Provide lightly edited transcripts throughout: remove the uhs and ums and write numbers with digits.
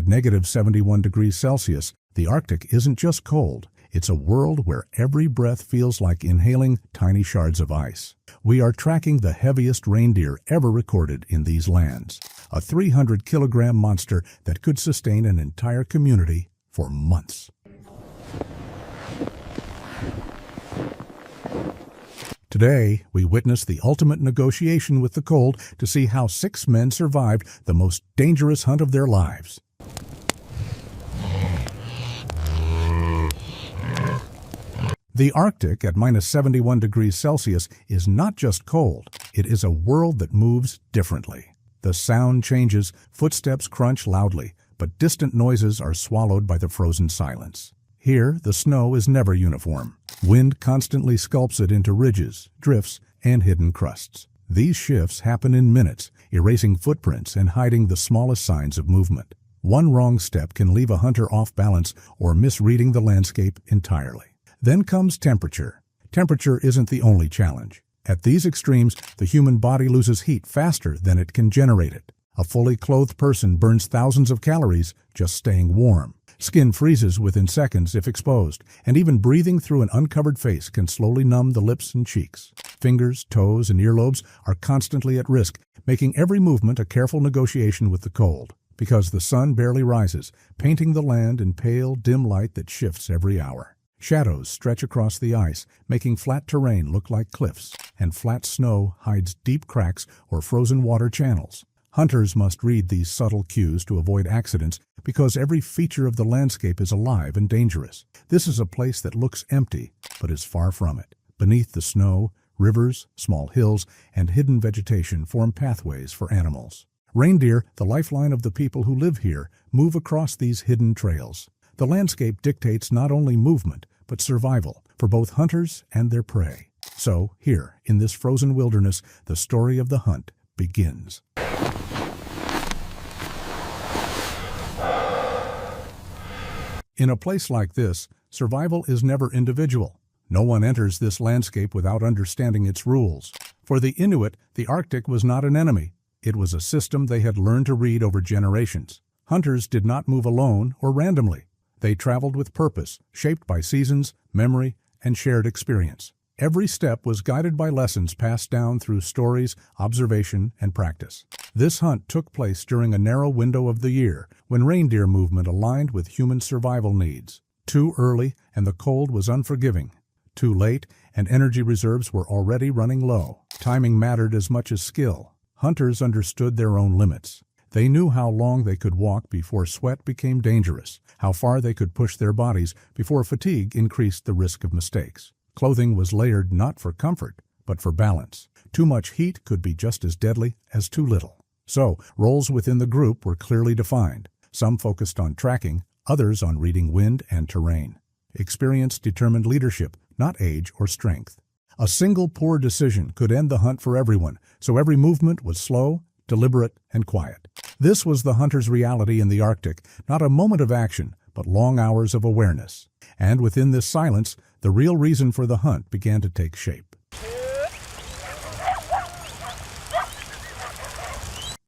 At -71 degrees Celsius, the Arctic isn't just cold. It's a world where every breath feels like inhaling tiny shards of ice. We are tracking the heaviest reindeer ever recorded in these lands, a 300-kilogram monster that could sustain an entire community for months. Today, we witness the ultimate negotiation with the cold to see how 6 men survived the most dangerous hunt of their lives. The Arctic at -71 degrees Celsius is not just cold, it is a world that moves differently. The sound changes, footsteps crunch loudly, but distant noises are swallowed by the frozen silence. Here, the snow is never uniform. Wind constantly sculpts it into ridges, drifts, and hidden crusts. These shifts happen in minutes, erasing footprints and hiding the smallest signs of movement. One wrong step can leave a hunter off balance or misreading the landscape entirely. Then comes temperature. Temperature isn't the only challenge. At these extremes, the human body loses heat faster than it can generate it. A fully clothed person burns thousands of calories just staying warm. Skin freezes within seconds if exposed, and even breathing through an uncovered face can slowly numb the lips and cheeks. Fingers, toes, and earlobes are constantly at risk, making every movement a careful negotiation with the cold. Because the sun barely rises, painting the land in pale, dim light that shifts every hour. Shadows stretch across the ice, making flat terrain look like cliffs, and flat snow hides deep cracks or frozen water channels. Hunters must read these subtle cues to avoid accidents because every feature of the landscape is alive and dangerous. This is a place that looks empty, but is far from it. Beneath the snow, rivers, small hills, and hidden vegetation form pathways for animals. Reindeer, the lifeline of the people who live here, move across these hidden trails. The landscape dictates not only movement, but survival for both hunters and their prey. So, here, in this frozen wilderness, the story of the hunt begins. In a place like this, survival is never individual. No one enters this landscape without understanding its rules. For the Inuit, the Arctic was not an enemy. It was a system they had learned to read over generations. Hunters did not move alone or randomly. They traveled with purpose, shaped by seasons, memory, and shared experience. Every step was guided by lessons passed down through stories, observation, and practice. This hunt took place during a narrow window of the year, when reindeer movement aligned with human survival needs. Too early, and the cold was unforgiving. Too late, and energy reserves were already running low. Timing mattered as much as skill. Hunters understood their own limits. They knew how long they could walk before sweat became dangerous, how far they could push their bodies before fatigue increased the risk of mistakes. Clothing was layered not for comfort, but for balance. Too much heat could be just as deadly as too little. So, roles within the group were clearly defined. Some focused on tracking, others on reading wind and terrain. Experience determined leadership, not age or strength. A single poor decision could end the hunt for everyone, so every movement was slow, deliberate, and quiet. This was the hunter's reality in the Arctic, not a moment of action, but long hours of awareness. And within this silence, the real reason for the hunt began to take shape.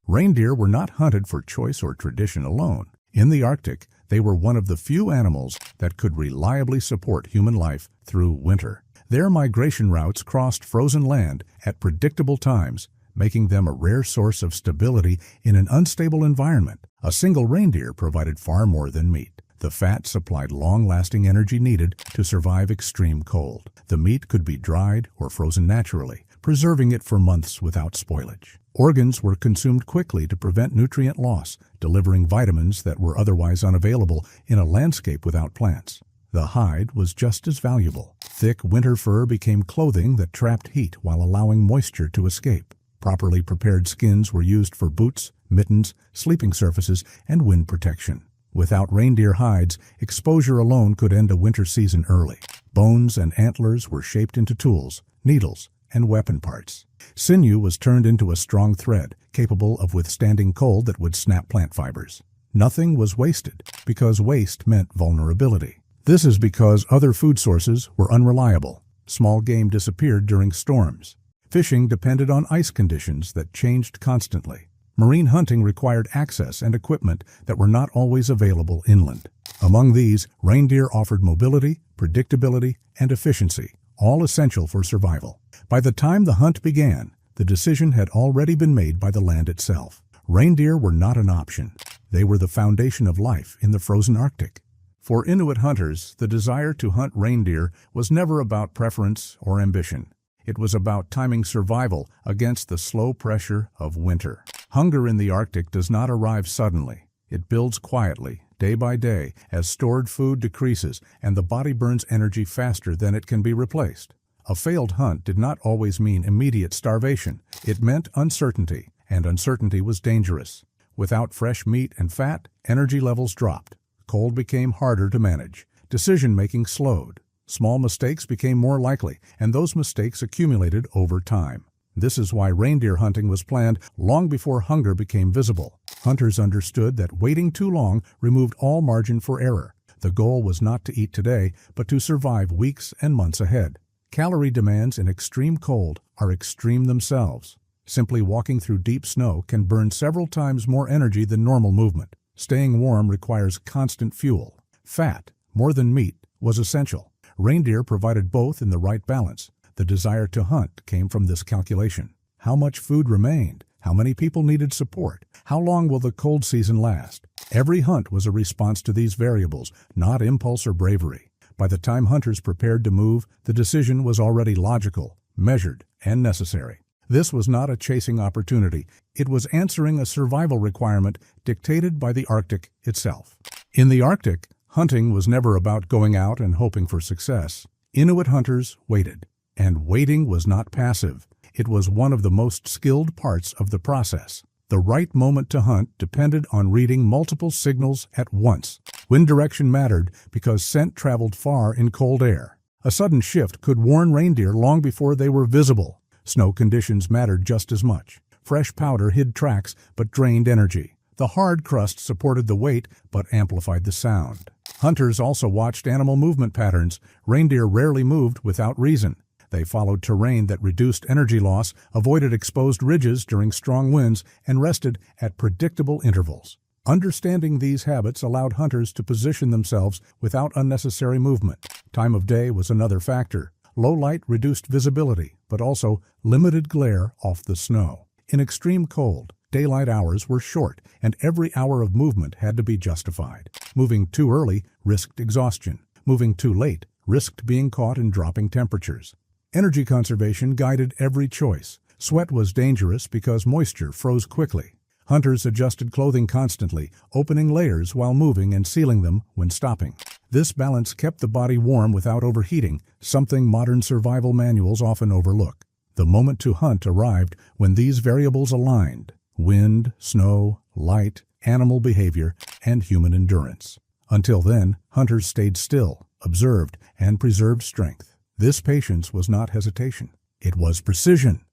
Reindeer were not hunted for choice or tradition alone. In the Arctic, they were one of the few animals that could reliably support human life through winter. Their migration routes crossed frozen land at predictable times, making them a rare source of stability in an unstable environment. A single reindeer provided far more than meat. The fat supplied long-lasting energy needed to survive extreme cold. The meat could be dried or frozen naturally, preserving it for months without spoilage. Organs were consumed quickly to prevent nutrient loss, delivering vitamins that were otherwise unavailable in a landscape without plants. The hide was just as valuable. Thick winter fur became clothing that trapped heat while allowing moisture to escape. Properly prepared skins were used for boots, mittens, sleeping surfaces, and wind protection. Without reindeer hides, exposure alone could end a winter season early. Bones and antlers were shaped into tools, needles, and weapon parts. Sinew was turned into a strong thread, capable of withstanding cold that would snap plant fibers. Nothing was wasted, because waste meant vulnerability. This is because other food sources were unreliable. Small game disappeared during storms. Fishing depended on ice conditions that changed constantly. Marine hunting required access and equipment that were not always available inland. Among these, reindeer offered mobility, predictability, and efficiency, all essential for survival. By the time the hunt began, the decision had already been made by the land itself. Reindeer were not an option. They were the foundation of life in the frozen Arctic. For Inuit hunters, the desire to hunt reindeer was never about preference or ambition. It was about timing survival against the slow pressure of winter. Hunger in the Arctic does not arrive suddenly. It builds quietly, day by day, as stored food decreases and the body burns energy faster than it can be replaced. A failed hunt did not always mean immediate starvation. It meant uncertainty, and uncertainty was dangerous. Without fresh meat and fat, energy levels dropped. Cold became harder to manage. Decision-making slowed. Small mistakes became more likely, and those mistakes accumulated over time. This is why reindeer hunting was planned long before hunger became visible. Hunters understood that waiting too long removed all margin for error. The goal was not to eat today, but to survive weeks and months ahead. Calorie demands in extreme cold are extreme themselves. Simply walking through deep snow can burn several times more energy than normal movement. Staying warm requires constant fuel. Fat, more than meat, was essential. Reindeer provided both in the right balance. The desire to hunt came from this calculation. How much food remained? How many people needed support? How long will the cold season last? Every hunt was a response to these variables, not impulse or bravery. By the time hunters prepared to move, the decision was already logical, measured, and necessary. This was not a chasing opportunity. It was answering a survival requirement dictated by the Arctic itself. In the Arctic, hunting was never about going out and hoping for success. Inuit hunters waited. And waiting was not passive. It was one of the most skilled parts of the process. The right moment to hunt depended on reading multiple signals at once. Wind direction mattered because scent traveled far in cold air. A sudden shift could warn reindeer long before they were visible. Snow conditions mattered just as much. Fresh powder hid tracks but drained energy. The hard crust supported the weight but amplified the sound. Hunters also watched animal movement patterns. Reindeer rarely moved without reason. They followed terrain that reduced energy loss, avoided exposed ridges during strong winds, and rested at predictable intervals. Understanding these habits allowed hunters to position themselves without unnecessary movement. Time of day was another factor. Low light reduced visibility, but also limited glare off the snow. In extreme cold, daylight hours were short, and every hour of movement had to be justified. Moving too early risked exhaustion. Moving too late risked being caught in dropping temperatures. Energy conservation guided every choice. Sweat was dangerous because moisture froze quickly. Hunters adjusted clothing constantly, opening layers while moving and sealing them when stopping. This balance kept the body warm without overheating, something modern survival manuals often overlook. The moment to hunt arrived when these variables aligned: wind, snow, light, animal behavior, and human endurance. Until then, hunters stayed still, observed, and preserved strength. This patience was not hesitation. It was precision.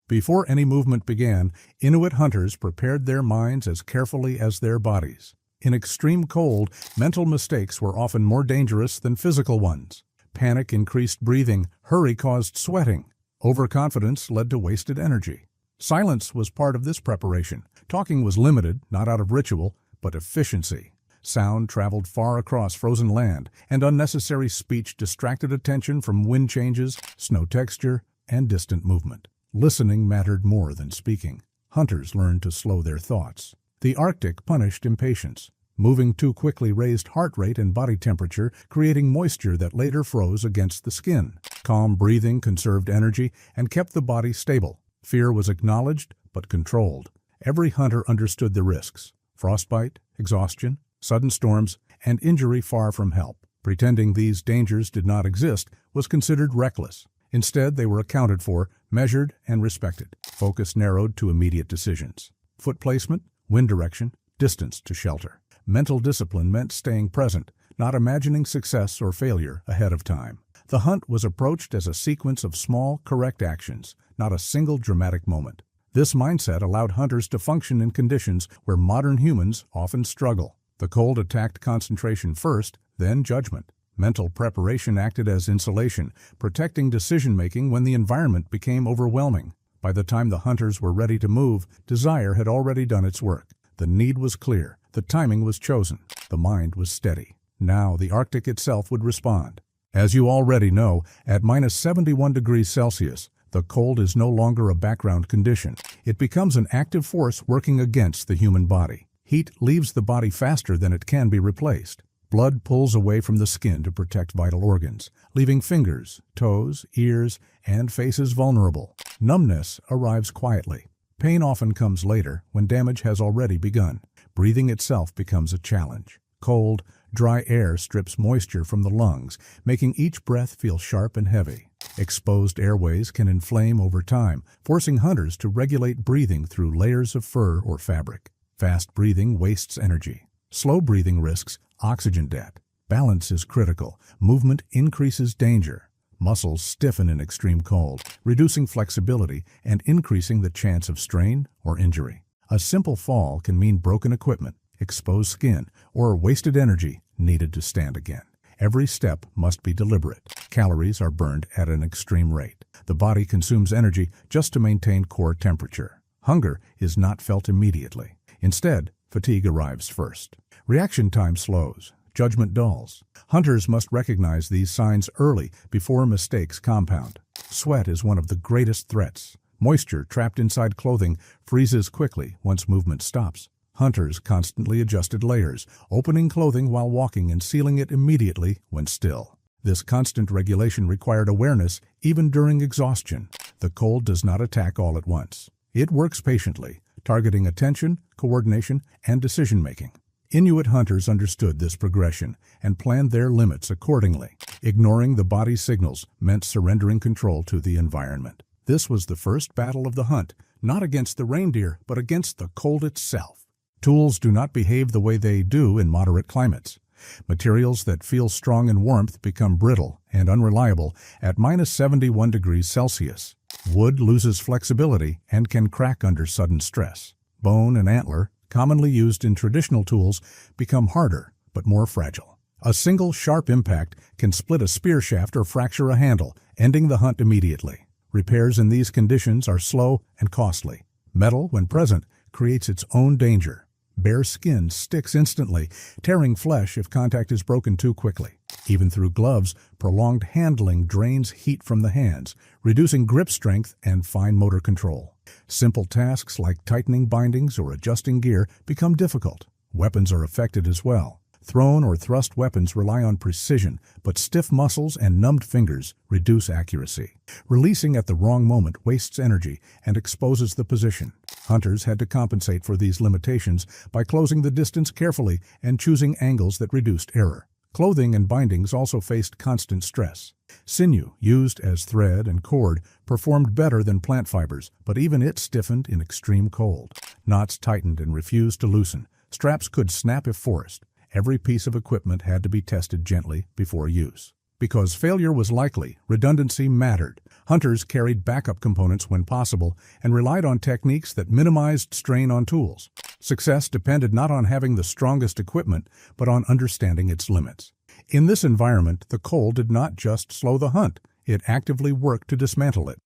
Before any movement began, Inuit hunters prepared their minds as carefully as their bodies. In extreme cold, mental mistakes were often more dangerous than physical ones. Panic increased breathing, hurry caused sweating. Overconfidence led to wasted energy. Silence was part of this preparation. Talking was limited, not out of ritual, but efficiency. Sound traveled far across frozen land, and unnecessary speech distracted attention from wind changes, snow texture, and distant movement. Listening mattered more than speaking. Hunters learned to slow their thoughts. The Arctic punished impatience. Moving too quickly raised heart rate and body temperature, creating moisture that later froze against the skin. Calm breathing conserved energy and kept the body stable. Fear was acknowledged but controlled. Every hunter understood the risks: frostbite, exhaustion, sudden storms, and injury far from help. Pretending these dangers did not exist was considered reckless. Instead, they were accounted for, measured, and respected. Focus narrowed to immediate decisions. Foot placement, wind direction, distance to shelter. Mental discipline meant staying present, not imagining success or failure ahead of time. The hunt was approached as a sequence of small, correct actions, not a single dramatic moment. This mindset allowed hunters to function in conditions where modern humans often struggle. The cold attacked concentration first, then judgment. Mental preparation acted as insulation, protecting decision-making when the environment became overwhelming. By the time the hunters were ready to move, desire had already done its work. The need was clear, the timing was chosen, the mind was steady. Now the Arctic itself would respond. As you already know, at minus 71 degrees Celsius, the cold is no longer a background condition. It becomes an active force working against the human body. Heat leaves the body faster than it can be replaced. Blood pulls away from the skin to protect vital organs, leaving fingers, toes, ears, and faces vulnerable. Numbness arrives quietly. Pain often comes later when damage has already begun. Breathing itself becomes a challenge. Cold, dry air strips moisture from the lungs, making each breath feel sharp and heavy. Exposed airways can inflame over time, forcing hunters to regulate breathing through layers of fur or fabric. Fast breathing wastes energy. Slow breathing risks oxygen debt. Balance is critical. Movement increases danger. Muscles stiffen in extreme cold, reducing flexibility and increasing the chance of strain or injury. A simple fall can mean broken equipment, exposed skin, or wasted energy needed to stand again. Every step must be deliberate. Calories are burned at an extreme rate. The body consumes energy just to maintain core temperature. Hunger is not felt immediately. Instead, fatigue arrives first. Reaction time slows. Judgment dulls. Hunters must recognize these signs early before mistakes compound. Sweat is one of the greatest threats. Moisture trapped inside clothing freezes quickly once movement stops. Hunters constantly adjusted layers, opening clothing while walking and sealing it immediately when still. This constant regulation required awareness even during exhaustion. The cold does not attack all at once. It works patiently, targeting attention, coordination, and decision-making. Inuit hunters understood this progression and planned their limits accordingly. Ignoring the body's signals meant surrendering control to the environment. This was the first battle of the hunt, not against the reindeer, but against the cold itself. Tools do not behave the way they do in moderate climates. Materials that feel strong in warmth become brittle and unreliable at minus 71 degrees Celsius. Wood loses flexibility and can crack under sudden stress. Bone and antler, commonly used in traditional tools, become harder but more fragile. A single sharp impact can split a spear shaft or fracture a handle, ending the hunt immediately. Repairs in these conditions are slow and costly. Metal, when present, creates its own danger. Bare skin sticks instantly, tearing flesh if contact is broken too quickly. Even through gloves, prolonged handling drains heat from the hands, reducing grip strength and fine motor control. Simple tasks like tightening bindings or adjusting gear become difficult. Weapons are affected as well. Thrown or thrust weapons rely on precision, but stiff muscles and numbed fingers reduce accuracy. Releasing at the wrong moment wastes energy and exposes the position. Hunters had to compensate for these limitations by closing the distance carefully and choosing angles that reduced error. Clothing and bindings also faced constant stress. Sinew, used as thread and cord, performed better than plant fibers, but even it stiffened in extreme cold. Knots tightened and refused to loosen. Straps could snap if forced. Every piece of equipment had to be tested gently before use. Because failure was likely, redundancy mattered. Hunters carried backup components when possible and relied on techniques that minimized strain on tools. Success depended not on having the strongest equipment, but on understanding its limits. In this environment, the cold did not just slow the hunt, it actively worked to dismantle it.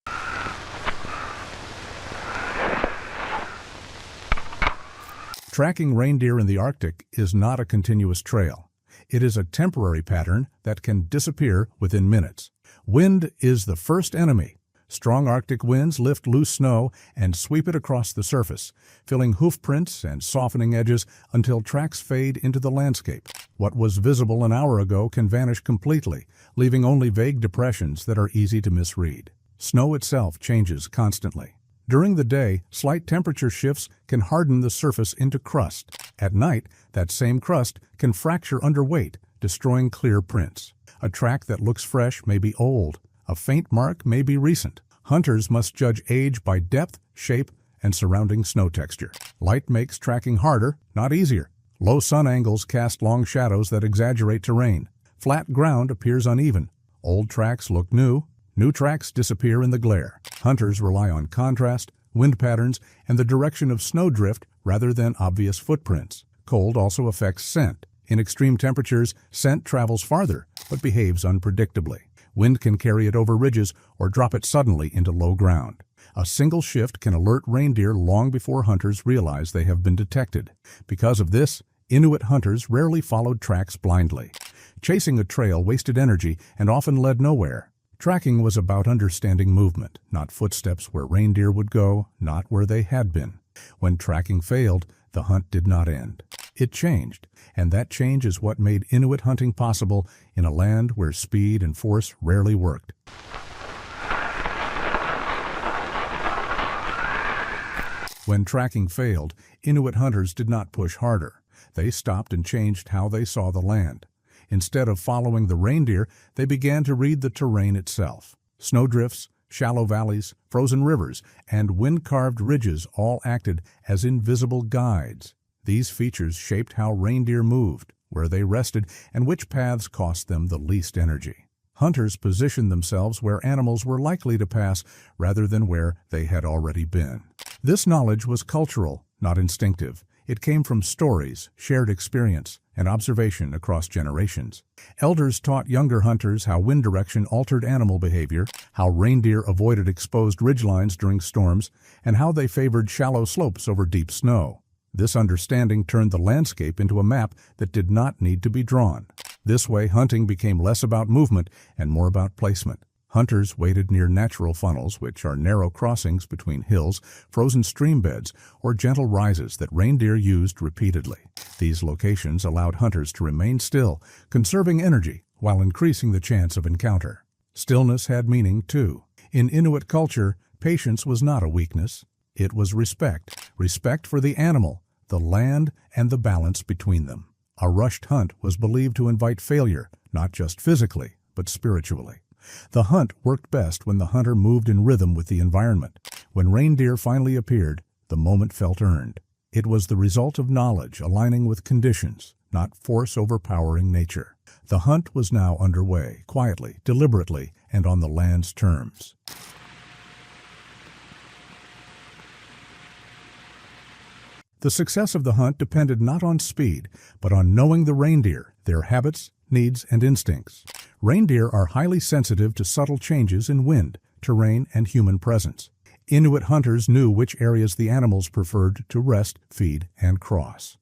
Tracking reindeer in the Arctic is not a continuous trail. It is a temporary pattern that can disappear within minutes. Wind is the first enemy. Strong Arctic winds lift loose snow and sweep it across the surface, filling hoof prints and softening edges until tracks fade into the landscape. What was visible an hour ago can vanish completely, leaving only vague depressions that are easy to misread. Snow itself changes constantly. During the day, slight temperature shifts can harden the surface into crust. At night, that same crust can fracture under weight, destroying clear prints. A track that looks fresh may be old. A faint mark may be recent. Hunters must judge age by depth, shape, and surrounding snow texture. Light makes tracking harder, not easier. Low sun angles cast long shadows that exaggerate terrain. Flat ground appears uneven. Old tracks look new. New tracks disappear in the glare. Hunters rely on contrast, wind patterns, and the direction of snowdrift rather than obvious footprints. Cold also affects scent. In extreme temperatures, scent travels farther, but behaves unpredictably. Wind can carry it over ridges or drop it suddenly into low ground. A single shift can alert reindeer long before hunters realize they have been detected. Because of this, Inuit hunters rarely followed tracks blindly. Chasing a trail wasted energy and often led nowhere. Tracking was about understanding movement, not footsteps where reindeer would go, not where they had been. When tracking failed, the hunt did not end. It changed, and that change is what made Inuit hunting possible in a land where speed and force rarely worked. When tracking failed, Inuit hunters did not push harder. They stopped and changed how they saw the land. Instead of following the reindeer, they began to read the terrain itself. Snowdrifts, shallow valleys, frozen rivers, and wind-carved ridges all acted as invisible guides. These features shaped how reindeer moved, where they rested, and which paths cost them the least energy. Hunters positioned themselves where animals were likely to pass rather than where they had already been. This knowledge was cultural, not instinctive. It came from stories, shared experience, and observation across generations. Elders taught younger hunters how wind direction altered animal behavior, how reindeer avoided exposed ridgelines during storms, and how they favored shallow slopes over deep snow. This understanding turned the landscape into a map that did not need to be drawn. This way, hunting became less about movement and more about placement. Hunters waited near natural funnels, which are narrow crossings between hills, frozen stream beds, or gentle rises that reindeer used repeatedly. These locations allowed hunters to remain still, conserving energy while increasing the chance of encounter. Stillness had meaning, too. In Inuit culture, patience was not a weakness. It was respect. Respect for the animal, the land, and the balance between them. A rushed hunt was believed to invite failure, not just physically, but spiritually. The hunt worked best when the hunter moved in rhythm with the environment. When reindeer finally appeared, the moment felt earned. It was the result of knowledge aligning with conditions, not force overpowering nature. The hunt was now underway, quietly, deliberately, and on the land's terms. The success of the hunt depended not on speed, but on knowing the reindeer, their habits, needs, and instincts. Reindeer are highly sensitive to subtle changes in wind, terrain, and human presence. Inuit hunters knew which areas the animals preferred to rest, feed, and cross.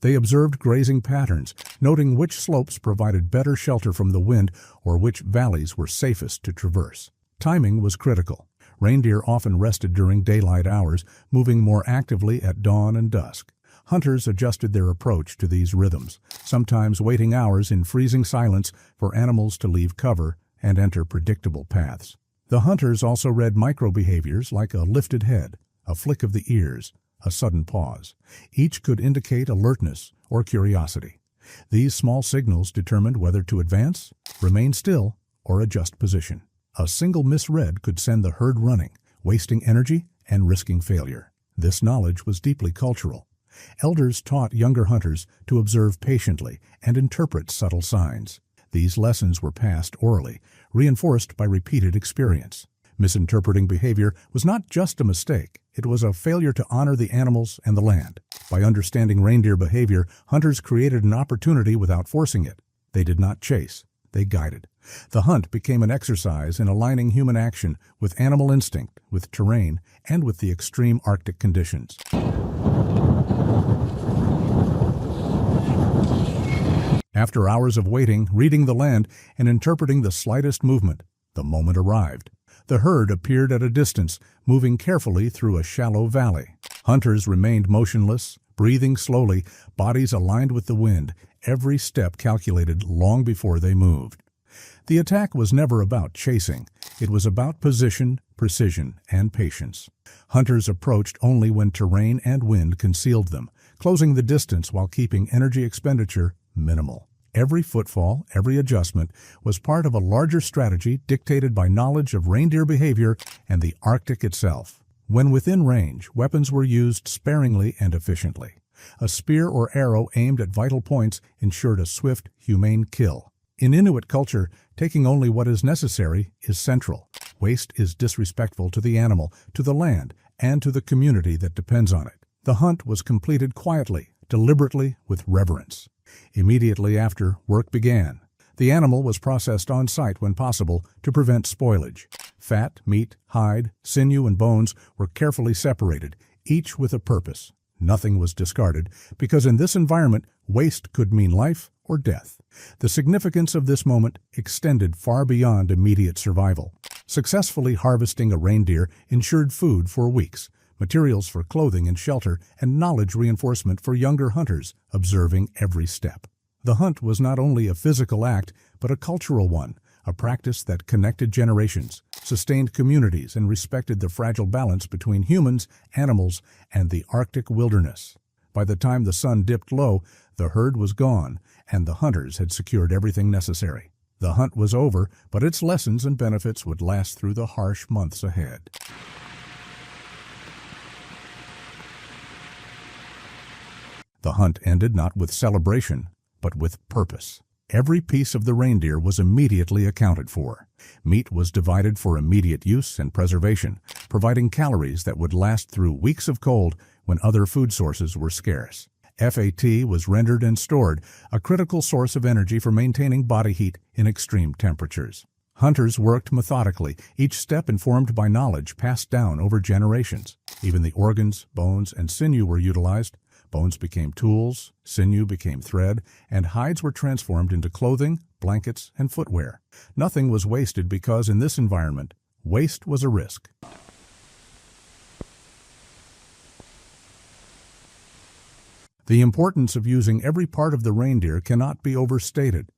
They observed grazing patterns, noting which slopes provided better shelter from the wind or which valleys were safest to traverse. Timing was critical. Reindeer often rested during daylight hours, moving more actively at dawn and dusk. Hunters adjusted their approach to these rhythms, sometimes waiting hours in freezing silence for animals to leave cover and enter predictable paths. The hunters also read micro-behaviors like a lifted head, a flick of the ears, a sudden pause. Each could indicate alertness or curiosity. These small signals determined whether to advance, remain still, or adjust position. A single misread could send the herd running, wasting energy and risking failure. This knowledge was deeply cultural. Elders taught younger hunters to observe patiently and interpret subtle signs. These lessons were passed orally, reinforced by repeated experience. Misinterpreting behavior was not just a mistake, it was a failure to honor the animals and the land. By understanding reindeer behavior, hunters created an opportunity without forcing it. They did not chase, they guided. The hunt became an exercise in aligning human action with animal instinct, with terrain, and with the extreme Arctic conditions. After hours of waiting, reading the land, and interpreting the slightest movement, the moment arrived. The herd appeared at a distance, moving carefully through a shallow valley. Hunters remained motionless, breathing slowly, bodies aligned with the wind, every step calculated long before they moved. The attack was never about chasing. It was about position, precision, and patience. Hunters approached only when terrain and wind concealed them, closing the distance while keeping energy expenditure minimal. Every footfall, every adjustment, was part of a larger strategy dictated by knowledge of reindeer behavior and the Arctic itself. When within range, weapons were used sparingly and efficiently. A spear or arrow aimed at vital points ensured a swift, humane kill. In Inuit culture, taking only what is necessary is central. Waste is disrespectful to the animal, to the land, and to the community that depends on it. The hunt was completed quietly, deliberately, with reverence. Immediately after, work began. The animal was processed on site when possible to prevent spoilage. Fat, meat, hide, sinew, and bones were carefully separated, each with a purpose. Nothing was discarded, because in this environment, waste could mean life or death. The significance of this moment extended far beyond immediate survival. Successfully harvesting a reindeer ensured food for weeks, materials for clothing and shelter, and knowledge reinforcement for younger hunters, observing every step. The hunt was not only a physical act, but a cultural one, a practice that connected generations, sustained communities, and respected the fragile balance between humans, animals, and the Arctic wilderness. By the time the sun dipped low, the herd was gone, and the hunters had secured everything necessary. The hunt was over, but its lessons and benefits would last through the harsh months ahead. The hunt ended not with celebration, but with purpose. Every piece of the reindeer was immediately accounted for. Meat was divided for immediate use and preservation, providing calories that would last through weeks of cold when other food sources were scarce. Fat was rendered and stored, a critical source of energy for maintaining body heat in extreme temperatures. Hunters worked methodically, each step informed by knowledge passed down over generations. Even the organs, bones, and sinew were utilized. Bones became tools, sinew became thread, and hides were transformed into clothing, blankets, and footwear. Nothing was wasted because in this environment, waste was a risk. The importance of using every part of the reindeer cannot be overstated.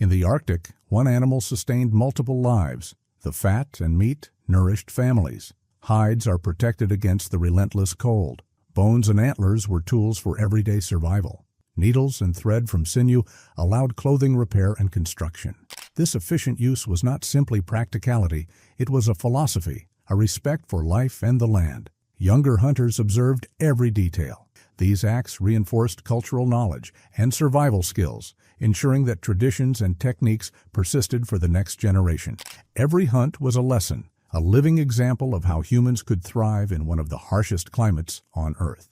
In the Arctic, one animal sustained multiple lives. The fat and meat nourished families. Hides are protected against the relentless cold. Bones and antlers were tools for everyday survival. Needles and thread from sinew allowed clothing repair and construction. This efficient use was not simply practicality, it was a philosophy, a respect for life and the land. Younger hunters observed every detail. These acts reinforced cultural knowledge and survival skills, ensuring that traditions and techniques persisted for the next generation. Every hunt was a lesson, a living example of how humans could thrive in one of the harshest climates on Earth.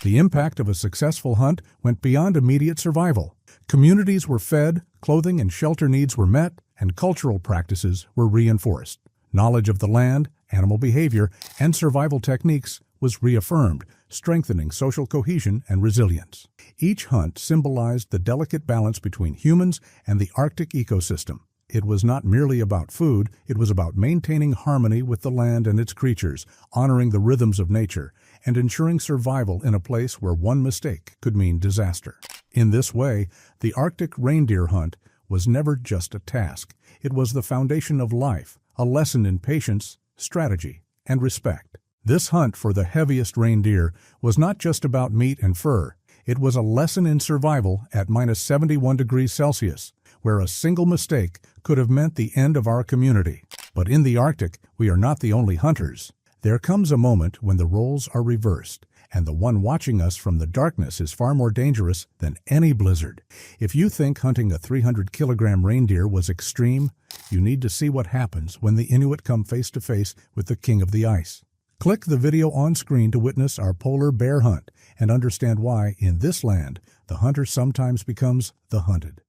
The impact of a successful hunt went beyond immediate survival. Communities were fed, clothing and shelter needs were met, and cultural practices were reinforced. Knowledge of the land, animal behavior, and survival techniques was reaffirmed, strengthening social cohesion and resilience. Each hunt symbolized the delicate balance between humans and the Arctic ecosystem. It was not merely about food, it was about maintaining harmony with the land and its creatures, honoring the rhythms of nature, and ensuring survival in a place where one mistake could mean disaster. In this way, the Arctic reindeer hunt was never just a task. It was the foundation of life, a lesson in patience, strategy, and respect. This hunt for the heaviest reindeer was not just about meat and fur. It was a lesson in survival at -71°C, where a single mistake could have meant the end of our community. But in the Arctic, we are not the only hunters. There comes a moment when the roles are reversed, and the one watching us from the darkness is far more dangerous than any blizzard. If you think hunting a 300-kilogram reindeer was extreme, you need to see what happens when the Inuit come face to face with the king of the ice. Click the video on screen to witness our polar bear hunt and understand why, in this land, the hunter sometimes becomes the hunted.